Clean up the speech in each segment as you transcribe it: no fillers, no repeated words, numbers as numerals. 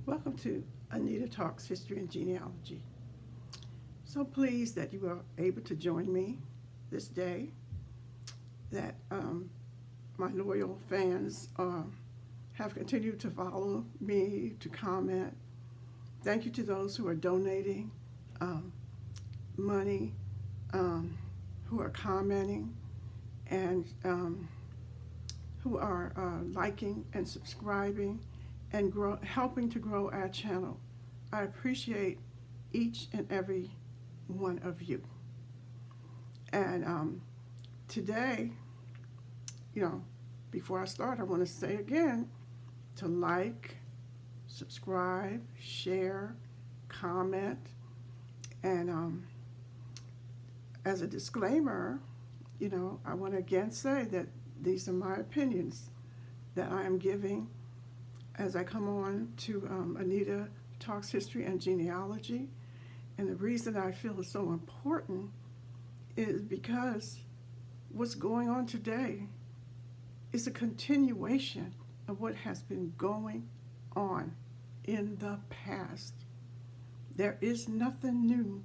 Welcome to Anita Talks History and Genealogy. So pleased that you are able to join me this day, that my loyal fans have continued to follow me, to comment. Thank you to those who are donating money, who are commenting, and who are liking and subscribing and helping to grow our channel. I appreciate each and every one of you. And today, before I start, I want to say again to like, subscribe, share, comment, and as a disclaimer, I want to again say that these are my opinions that I am giving as I come on to Anita Talks History and Genealogy. And the reason I feel it's so important is because what's going on today is a continuation of what has been going on in the past. There is nothing new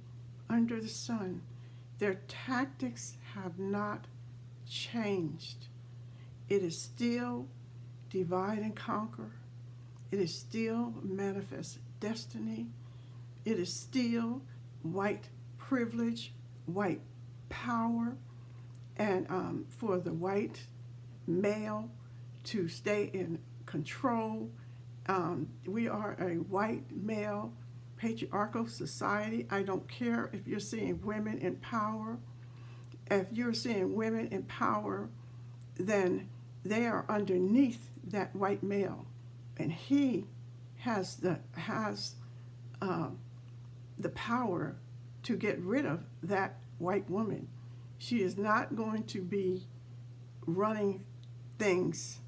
under the sun. Their tactics have not changed. It is still divide and conquer. It is still manifest destiny. It is still white privilege, white power, and for the white male to stay in control. We are a white male patriarchal society. I don't care if you're seeing women in power. If you're seeing women in power, then they are underneath that white male. And he has the power to get rid of that white woman. She is not going to be running things,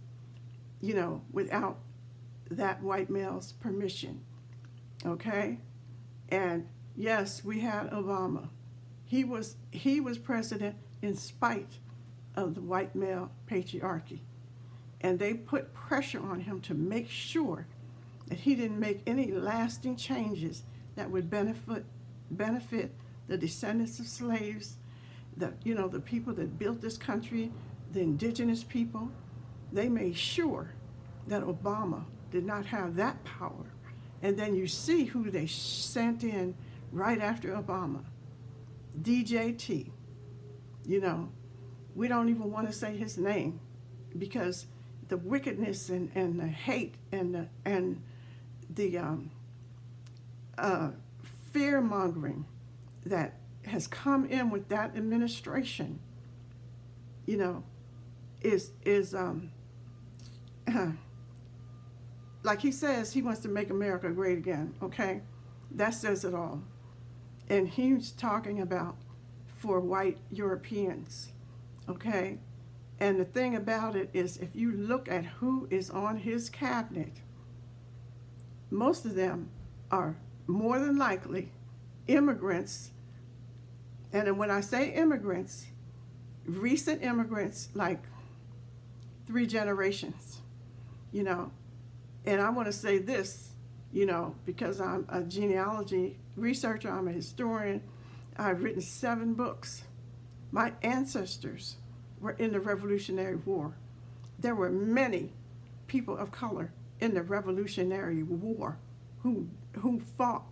without that white male's permission. Okay? And yes, we had Obama. He was president in spite of the white male patriarchy. And they put pressure on him to make sure that he didn't make any lasting changes that would benefit the descendants of slaves, the people that built this country, the indigenous people. They made sure that Obama did not have that power. And then you see who they sent in right after Obama. DJT. We don't even want to say his name because the wickedness and the hate and the fear mongering that has come in with that administration, is like he says he wants to make America great again. Okay, that says it all. And he's talking about for white Europeans. Okay. And the thing about it is, if you look at who is on his cabinet, most of them are more than likely immigrants. And then when I say immigrants, recent immigrants, like 3 generations, And I want to say this, because I'm a genealogy researcher, I'm a historian. I've written 7 books. My ancestors were in the Revolutionary War. There were many people of color in the Revolutionary War who fought,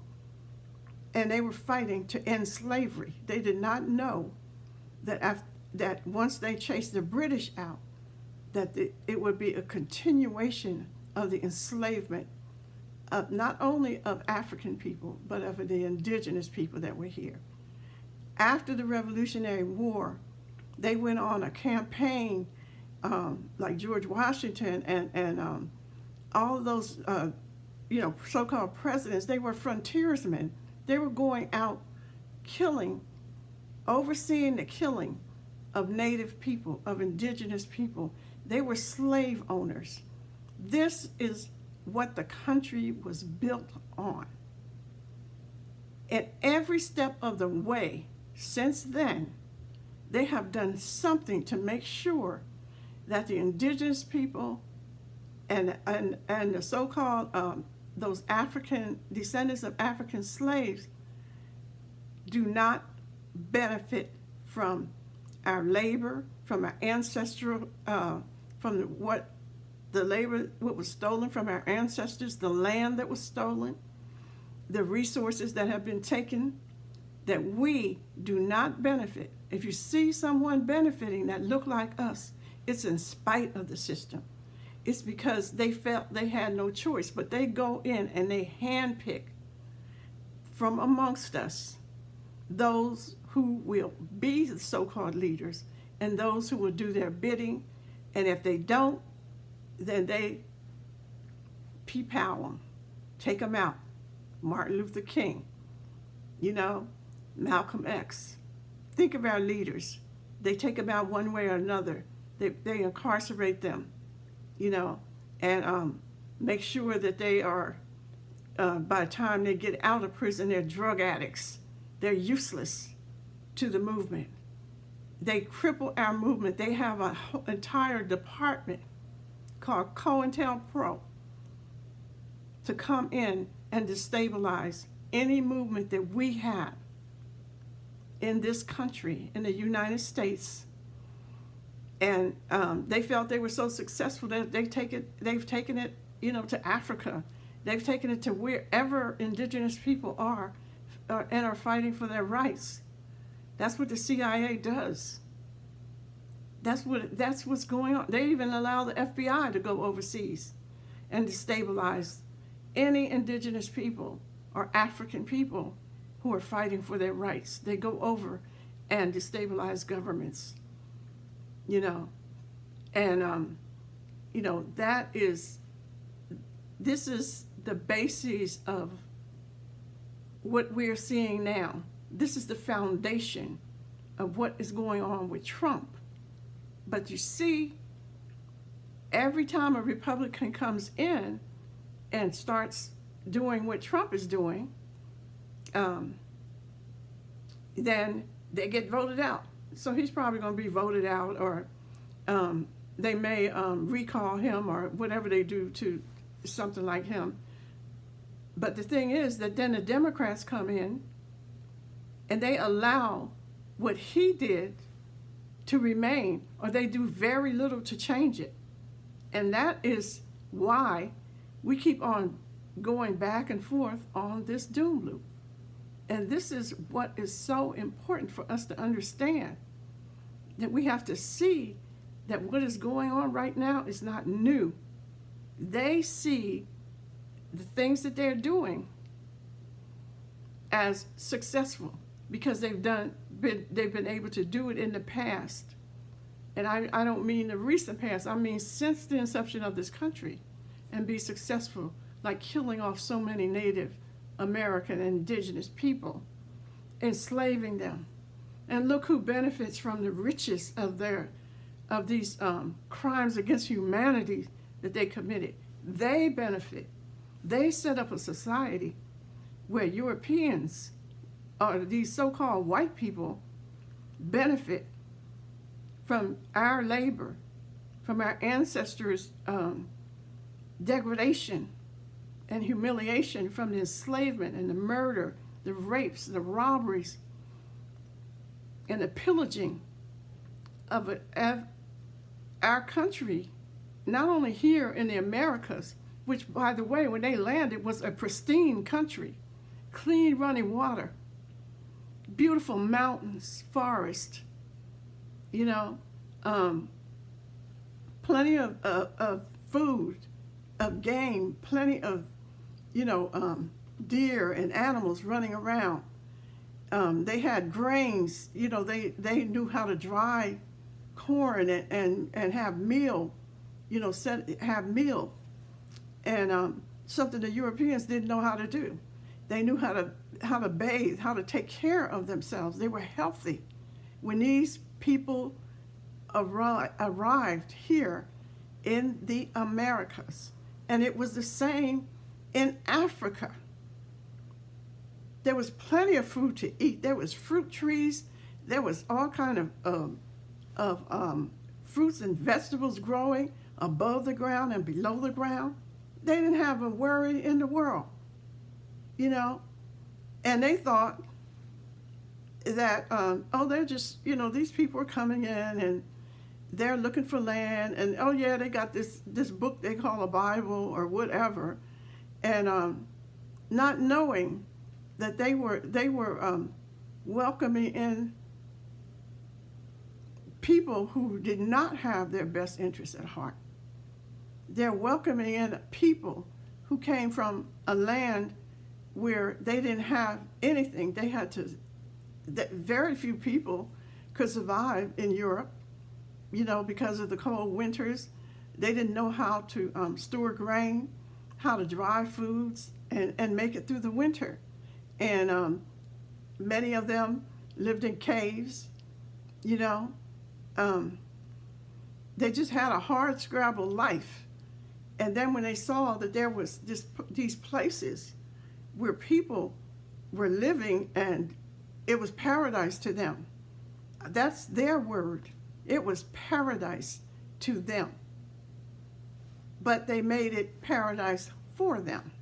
and they were fighting to end slavery. They did not know that once they chased the British out, that it would be a continuation of the enslavement of not only of African people, but of the indigenous people that were here. After the Revolutionary War, they went on a campaign like George Washington and all of those, so-called presidents. They were frontiersmen. They were going out killing, overseeing the killing of native people, of indigenous people. They were slave owners. This is what the country was built on. And every step of the way since then, they have done something to make sure that the indigenous people and the so-called those African descendants of African slaves do not benefit from our labor, from our ancestral, from what was stolen from our ancestors, the land that was stolen, the resources that have been taken, that we do not benefit. If you see someone benefiting that look like us, it's in spite of the system. It's because they felt they had no choice, but they go in and they handpick from amongst us those who will be the so-called leaders and those who will do their bidding. And if they don't, then they pew-pow them, take them out. Martin Luther King, Malcolm X. Think of our leaders. They take them out one way or another. They incarcerate them, and make sure that they are, by the time they get out of prison, they're drug addicts. They're useless to the movement. They cripple our movement. They have an entire department called COINTELPRO to come in and destabilize any movement that we have in this country, in the United States. And they felt they were so successful that they've taken it, to Africa. They've taken it to wherever indigenous people are and are fighting for their rights. That's what the CIA does. That's what's going on. They even allow the FBI to go overseas and destabilize any indigenous people or African people who are fighting for their rights. They go over and destabilize governments, and this is the basis of what we're seeing now. This is the foundation of what is going on with Trump. But you see, every time a Republican comes in and starts doing what Trump is doing, then they get voted out. So he's probably going to be voted out, or they may recall him, or whatever they do to something like him. But the thing is that then the Democrats come in and they allow what he did to remain, or they do very little to change it. And that is why we keep on going back and forth on this doom loop. And this is what is so important for us to understand, that we have to see that what is going on right now is not new. They see the things that they're doing as successful because they've been able to do it in the past. And I don't mean the recent past, I mean since the inception of this country, and be successful, like killing off so many Native American and indigenous people, enslaving them. And look who benefits from the riches of these crimes against humanity that they committed. They benefit. They set up a society where Europeans, or these so-called white people, benefit from our labor, from our ancestors' degradation and humiliation, from the enslavement and the murder, the rapes, the robberies, and the pillaging of our country, not only here in the Americas, which, by the way, when they landed, was a pristine country, clean running water, beautiful mountains, forest, plenty of food, of game, plenty of, deer and animals running around. They had grains, they knew how to dry corn and have meal, have meal. And something the Europeans didn't know how to do. They knew how to bathe, how to take care of themselves. They were healthy. When these people arrived here in the Americas, and it was the same in Africa. There was plenty of food to eat. There was fruit trees. There was all kind of fruits and vegetables growing above the ground and below the ground. They didn't have a worry in the world, you know. And they thought that, oh, they're just, you know, these people are coming in and they're looking for land. And, oh, yeah, they got this book they call a Bible or whatever. And not knowing that they were welcoming in people who did not have their best interests at heart. They're welcoming in people who came from a land where they didn't have anything. They had to, very few people could survive in Europe, you know, because of the cold winters. They didn't know how to store grain, how to dry foods, and make it through the winter. And many of them lived in caves, you know. They just had a hard scrabble life. And then when they saw that there was these places where people were living and it was paradise to them. That's their word. It was paradise to them. But they made it paradise for them.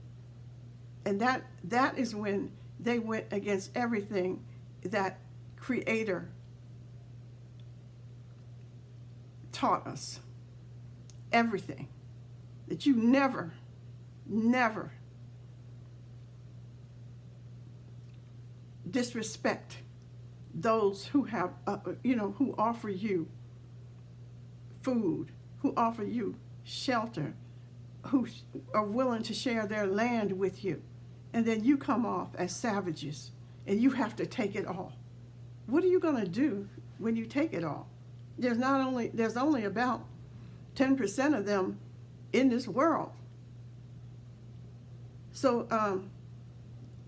And that is when they went against everything that Creator taught us. Everything. That you never, never disrespect those who have, who offer you food, who offer you shelter, who are willing to share their land with you. And then you come off as savages and you have to take it all. What are you going to do when you take it all? There's only about 10% of them in this world. So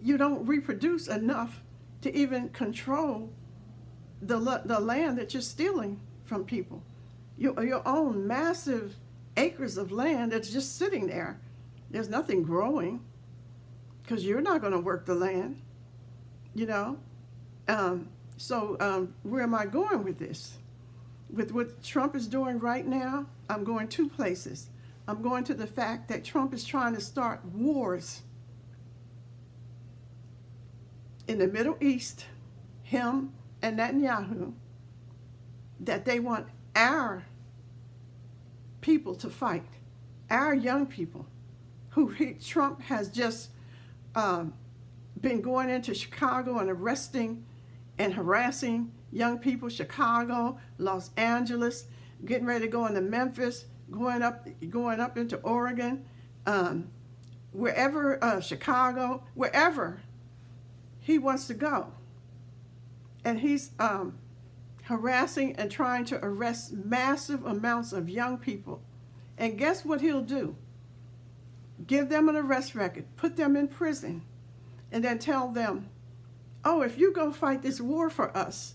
you don't reproduce enough to even control the land that you're stealing from people. Your own massive acres of land that's just sitting there. There's nothing growing because you're not going to work the land, you know. So where am I going with this? With what Trump is doing right now, I'm going two places. I'm going to the fact that Trump is trying to start wars in the Middle East, him and Netanyahu, that they want our people to fight, our young people, who Trump has just been going into Chicago and arresting and harassing young people, Chicago, Los Angeles, getting ready to go into Memphis, going up into Oregon, wherever, Chicago, wherever he wants to go. And he's harassing and trying to arrest massive amounts of young people. And guess what he'll do? Give them an arrest record, put them in prison, and then tell them, oh, if you go fight this war for us,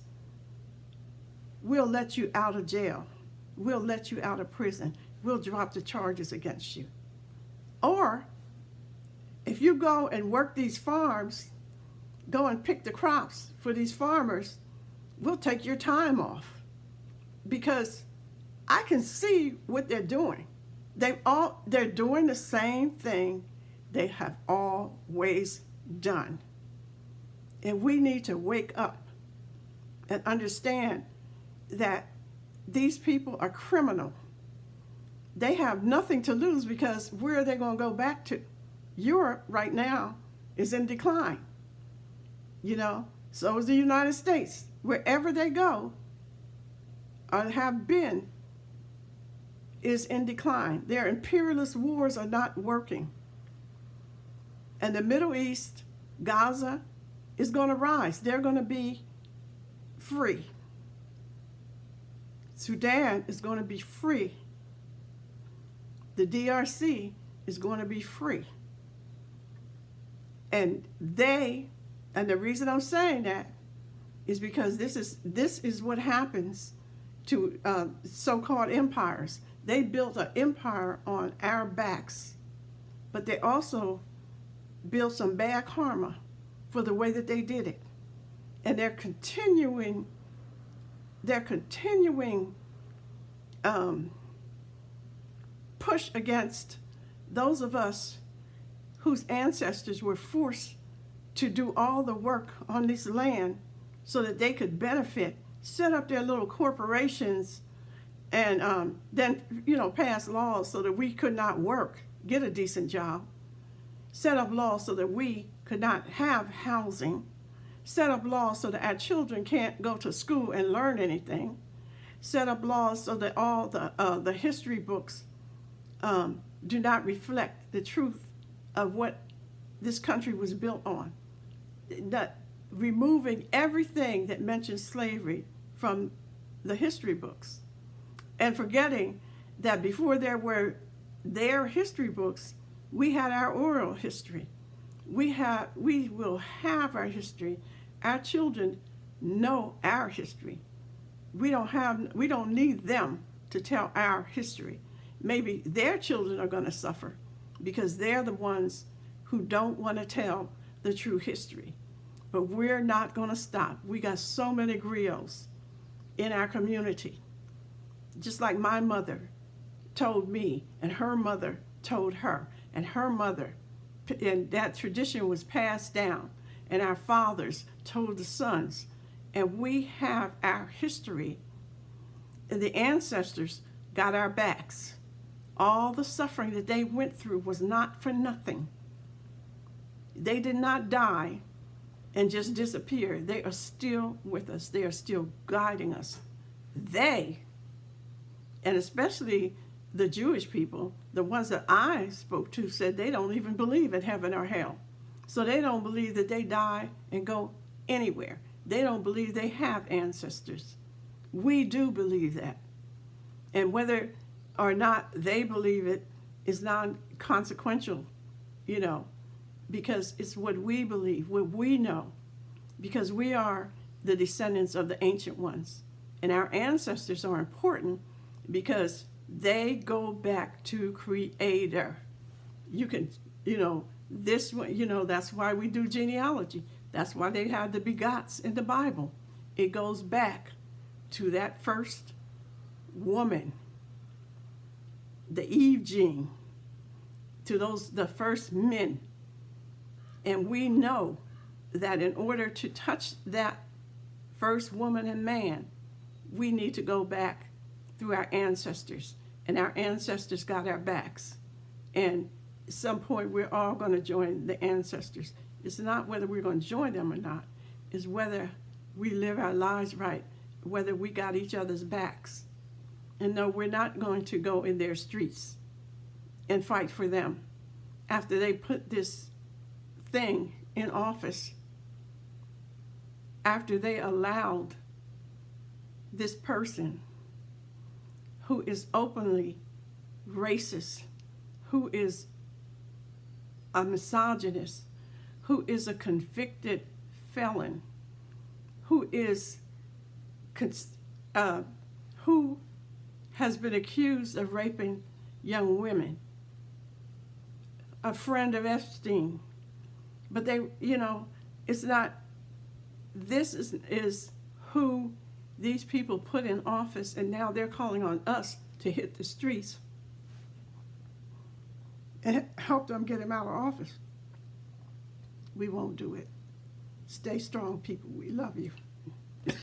we'll let you out of jail. We'll let you out of prison. We'll drop the charges against you. Or if you go and work these farms, go and pick the crops for these farmers, we'll take your time off. Because I can see what they're doing. They're doing the same thing they have always done. And we need to wake up and understand that these people are criminal. They have nothing to lose because where are they going to go back to? Europe right now is in decline. You know, so is the United States. Wherever they go or have been is in decline. Their imperialist wars are not working. And the Middle East, Gaza, is going to rise. They're going to be free. Sudan is going to be free. The DRC is going to be free. And the reason I'm saying that is because this is what happens to so-called empires. They built an empire on our backs, but they also built some bad karma for the way that they did it. And they're continuing push against those of us whose ancestors were forced to do all the work on this land so that they could benefit, set up their little corporations, and then, pass laws so that we could not work, get a decent job, set up laws so that we could not have housing, set up laws so that our children can't go to school and learn anything, set up laws so that all the history books do not reflect the truth of what this country was built on. That removing everything that mentions slavery from the history books, and forgetting that before there were their history books, we had our oral history. We will have our history. Our children know our history. We don't need them to tell our history. Maybe their children are going to suffer because they're the ones who don't want to tell the true history. But we're not going to stop. We got so many griots in our community. Just like my mother told me, and her mother told her, and her mother, and that tradition was passed down, and our fathers told the sons, and we have our history, and the ancestors got our backs. All the suffering that they went through was not for nothing. They did not die and just disappear. They are still with us. They are still guiding us. They, and especially the Jewish people, the ones that I spoke to, said they don't even believe in heaven or hell. So they don't believe that they die and go anywhere. They don't believe they have ancestors. We do believe that. And whether or not they believe it is non-consequential, because it's what we believe, what we know, because we are the descendants of the ancient ones. And our ancestors are important because they go back to Creator. You can, this one, that's why we do genealogy. That's why they have the begots in the Bible. It goes back to that first woman, the Eve gene, to the first men. And we know that in order to touch that first woman and man, we need to go back through our ancestors. And our ancestors got our backs. And at some point, we're all going to join the ancestors. It's not whether we're going to join them or not. It's whether we live our lives right, whether we got each other's backs. And no, we're not going to go in their streets and fight for them after they put this thing in office, after they allowed this person who is openly racist, who is a misogynist, who is a convicted felon, who has been accused of raping young women, a friend of Epstein. But they, it's not, this is who these people put in office, and now they're calling on us to hit the streets and help them get him out of office. We won't do it. Stay strong, people. We love you.